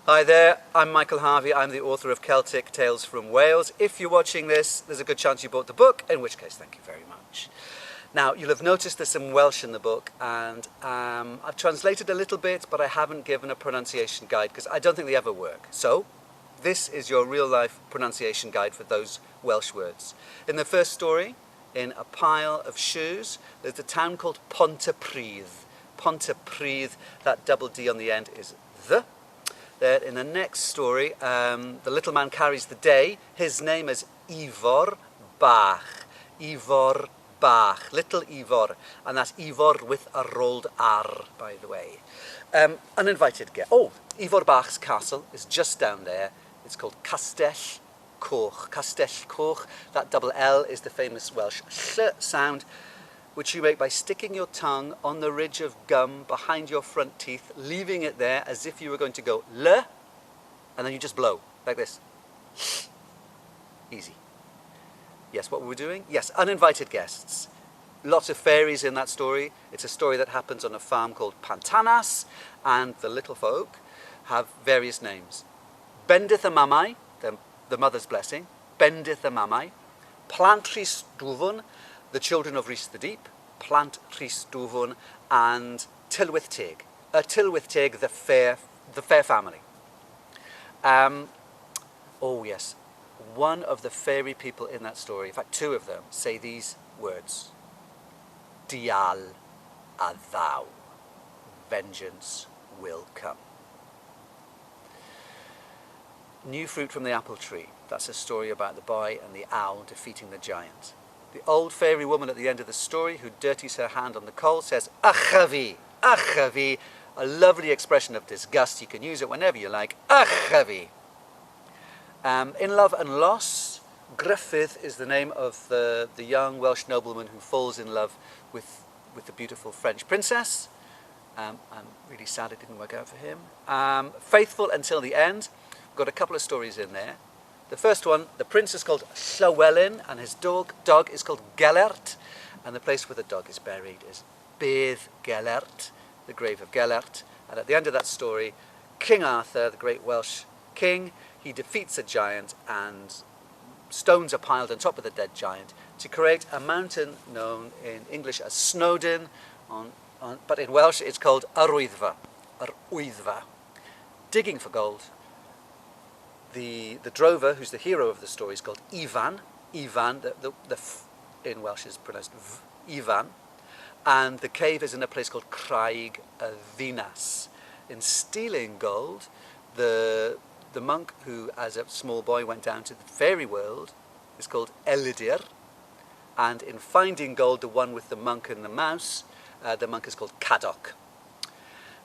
Hi there, I'm Michael Harvey. I'm the author of Celtic Tales from Wales. If you're watching this, there's a good chance you bought the book, in which case thank you very much. Now, you'll have noticed there's some Welsh in the book, and I've translated a little bit, but I haven't given a pronunciation guide because I don't think they ever work. So, this is your real-life pronunciation guide for those Welsh words. In the first story, in a pile of shoes, there's a town called Pontypridd. Pontypridd, that double D on the end is the. There, in the next story, the little man carries the day. His name is Ifor Bach. Ifor Bach, little Ifor, and that's Ifor with a rolled R, by the way. Uninvited guest. Oh, Ifor Bach's castle is just down there. It's called Castell Coch. Castell Coch. That double L is the famous Welsh ll sound, which you make by sticking your tongue on the ridge of gum behind your front teeth, leaving it there as if you were going to go l, and then you just blow, like this. Easy. Yes, what were we doing? Yes, uninvited guests. Lots of fairies in that story. It's a story that happens on a farm called Pantanas, and the little folk have various names. Bendith y Mamau, the mother's blessing. Bendith y Mamau. Plant Rhys Dwfn, the children of Rhys the Deep, Plant Rhys Dwfn, and Tylwyth Teg. Tylwyth Teg, the fair family. Oh yes, one of the fairy people in that story, in fact two of them, say these words. Dial a thou, vengeance will come. New fruit from the apple tree. That's a story about the boy and the owl defeating the giant. The old fairy woman at the end of the story, who dirties her hand on the coal, says, Achavi, Achavi, a lovely expression of disgust. You can use it whenever you like. Achavi. In Love and Loss, Gruffydd is the name of the young Welsh nobleman who falls in love with the beautiful French princess. I'm really sad it didn't work out for him. Faithful Until the End. We've got a couple of stories in there. The first one, the prince is called Llywelyn, and his dog is called Gelert, and the place where the dog is buried is Bydd Gelert, the grave of Gelert. And at the end of that story, King Arthur, the great Welsh king, he defeats a giant, and stones are piled on top of the dead giant to create a mountain known in English as Snowdon, but in Welsh it's called Yr Wyddfa. Yr Wyddfa. Digging for gold. The drover, who's the hero of the story, is called Ivan. Ivan, in Welsh is pronounced v, Ivan. And the cave is in a place called Craig y Ddinas. In stealing gold, the monk who, as a small boy, went down to the fairy world is called Elidir. And in finding gold, the one with the monk and the mouse, the monk is called Cadog.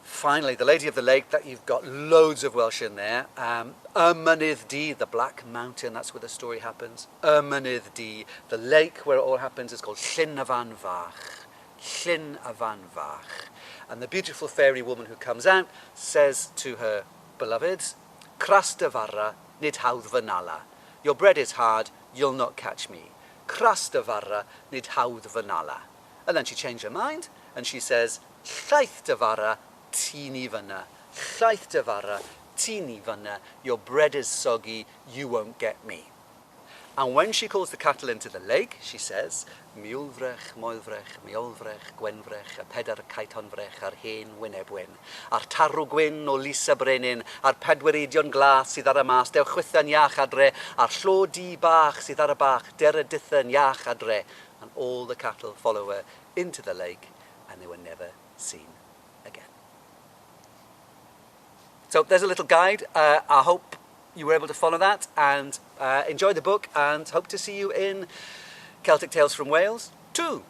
Finally, the Lady of the Lake, that you've got loads of Welsh in there. Mynydd Du, the Black Mountain, that's where the story happens. Mynydd Du, the lake where it all happens is called Llyn y Fan Fach. Llyn y Fan Fach. And the beautiful fairy woman who comes out says to her beloveds, Cras dy farra, nid hawdd fy nala. Your bread is hard, you'll not catch me. Cras dy farra, nid hawdd fy nala. And then she changed her mind, and she says, Llaeth dy farra, Tini fanna. Llaeth dy farra, tini fanna. Your bread is soggy, you won't get me. And when she calls the cattle into the lake, she says, Miwlfrech, moelfrech, miolfrech, gwenfrech, a pedar caitonfrech ar hen wynebwyn. Ar tarw gwyn o lisa brenin, ar pedweridion glas sydd ar y mas, dew chwythan iach adre, ar llo di bach sydd ar y bach, der y dithan iach adre. And all the cattle follow her into the lake, and they were never seen again. So there's a little guide. I hope you were able to follow that and enjoy the book, and hope to see you in Celtic Tales from Wales 2.